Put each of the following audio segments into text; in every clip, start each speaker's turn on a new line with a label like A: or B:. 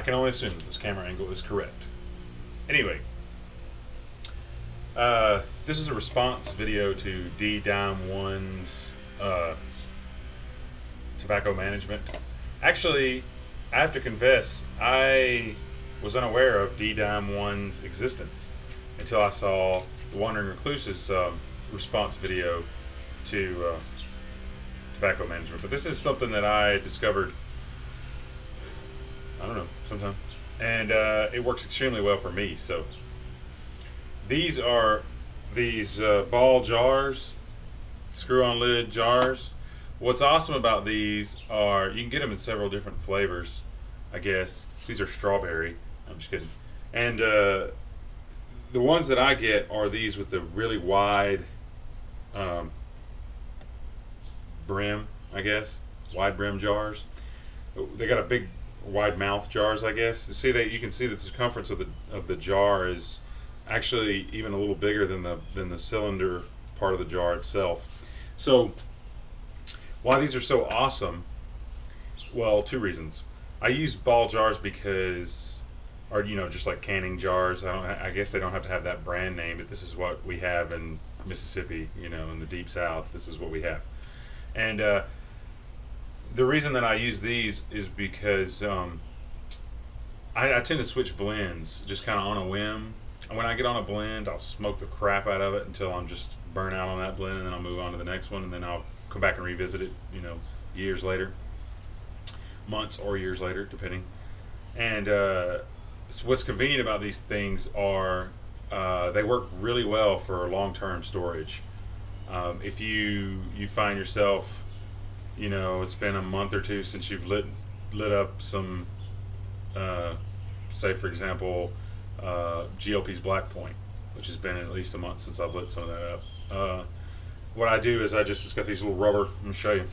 A: can only assume that this camera angle is correct. Anyway, this is a response video to D Dime One's tobacco management. Actually, I have to confess, I was unaware of D Dime One's existence until I saw the Wandering Recluse's response video to tobacco management. But this is something that I discovered, I don't know, sometime, and it works extremely well for me. So these are ball jars, screw-on lid jars. What's awesome about these are you can get them in several different flavors, I guess. These are strawberry. I'm just kidding. And the ones that I get are these with the really wide brim, I guess. Wide brim jars. They got a big wide mouth jars, I guess. You see that you can see the circumference of the jar is actually even a little bigger than the cylinder part of the jar itself. So why these are so awesome? Well, two reasons. I use ball jars because, or just like canning jars. I guess they don't have to have that brand name, but this is what we have in Mississippi. In the deep South, this is what we have. And the reason that I use these is because I tend to switch blends just kind of on a whim. And when I get on a blend, I'll smoke the crap out of it until I'm just burnt out on that blend, and then I'll move on to the next one, and then I'll come back and revisit it, years later, months or years later, depending. And so what's convenient about these things are they work really well for long-term storage. If you find yourself, it's been a month or two since you've lit up some, say for example, GLP's Black Point, which has been at least a month since I've lit some of that up. What I do is it's got these little rubber, let me show you.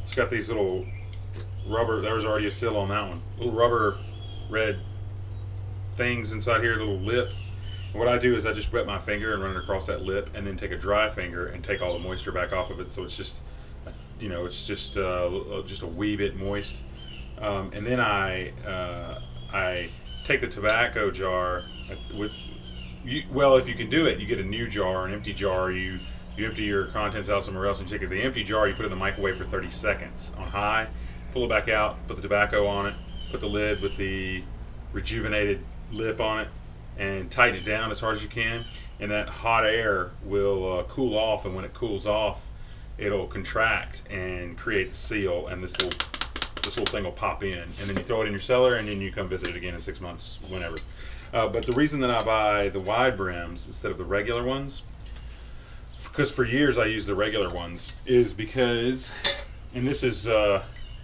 A: It's got these little rubber, there was already a seal on that one. Little rubber red things inside here, little lip. And what I do is I just wet my finger and run it across that lip, and then take a dry finger and take all the moisture back off of it, so it's just, it's just a wee bit moist. And then I take the tobacco jar if you can do it, you get a new jar, an empty jar, you empty your contents out somewhere else, and you take the empty jar, you put it in the microwave for 30 seconds on high, pull it back out, put the tobacco on it, put the lid with the rejuvenated lip on it, and tighten it down as hard as you can, and that hot air will cool off, and when it cools off, it'll contract and create the seal, and this little thing will pop in, and then you throw it in your cellar, and then you come visit it again in 6 months, whenever. But the reason that I buy the wide brims instead of the regular ones, because for years I used the regular ones, is because, and this is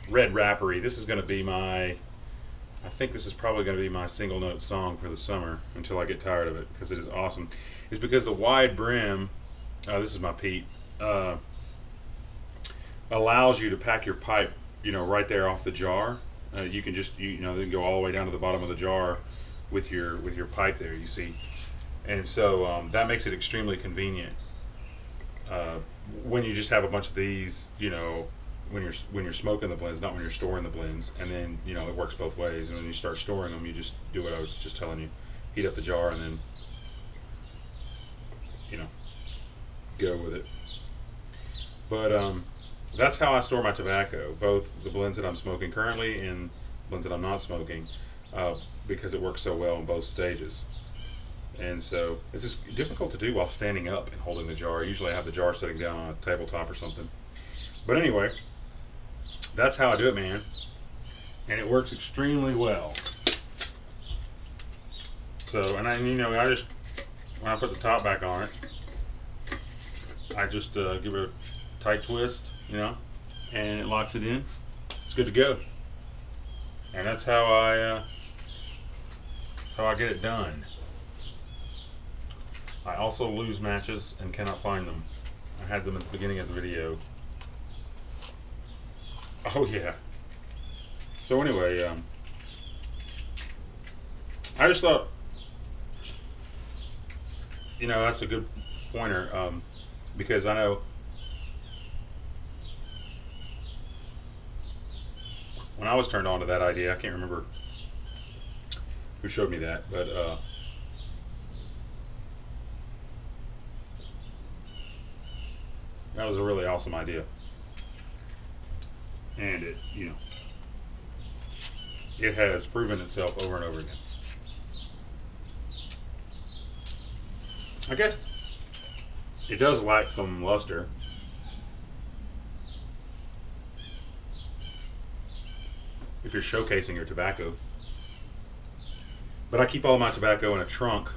A: Red Rappery, this is going to be I think this is probably going to be my single note song for the summer until I get tired of it, because it is awesome. It's because the wide brim, this is my Pete, allows you to pack your pipe right there off the jar. You can just then go all the way down to the bottom of the jar with your pipe there, you see. And so that makes it extremely convenient when you just have a bunch of these, when you're smoking the blends, not when you're storing the blends. And then it works both ways. And when you start storing them, you just do what I was just telling you: heat up the jar and then go with it. But that's how I store my tobacco, both the blends that I'm smoking currently and blends that I'm not smoking, because it works so well in both stages. And so it's just difficult to do while standing up and holding the jar. Usually I have the jar sitting down on a tabletop or something. But anyway, that's how I do it, man. And it works extremely well. So, and I just, when I put the top back on it, I just give it a tight twist, and it locks it in. It's good to go. And that's how I get it done. I also lose matches and cannot find them. I had them at the beginning of the video. Oh yeah. So anyway, I just thought, that's a good pointer, because I know when I was turned on to that idea. I can't remember who showed me that, but that was a really awesome idea. And it, it has proven itself over and over again. I guess it does lack some luster. If you're showcasing your tobacco. But I keep all my tobacco in a trunk.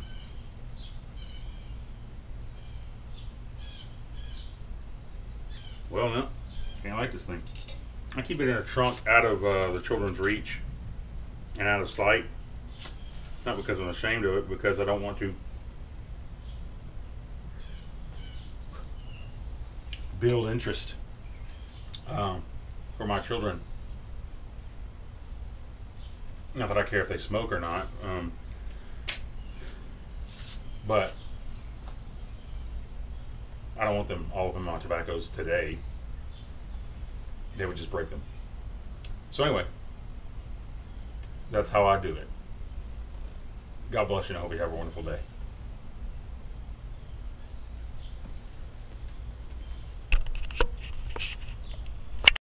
A: Well, no, can't like this thing. I keep it in a trunk out of the children's reach and out of sight. Not because I'm ashamed of it, because I don't want to build interest for my children. Not that I care if they smoke or not, but I don't want them all of them on tobaccos today. They would just break them. So anyway, that's how I do it. God bless you and I hope you have a wonderful day.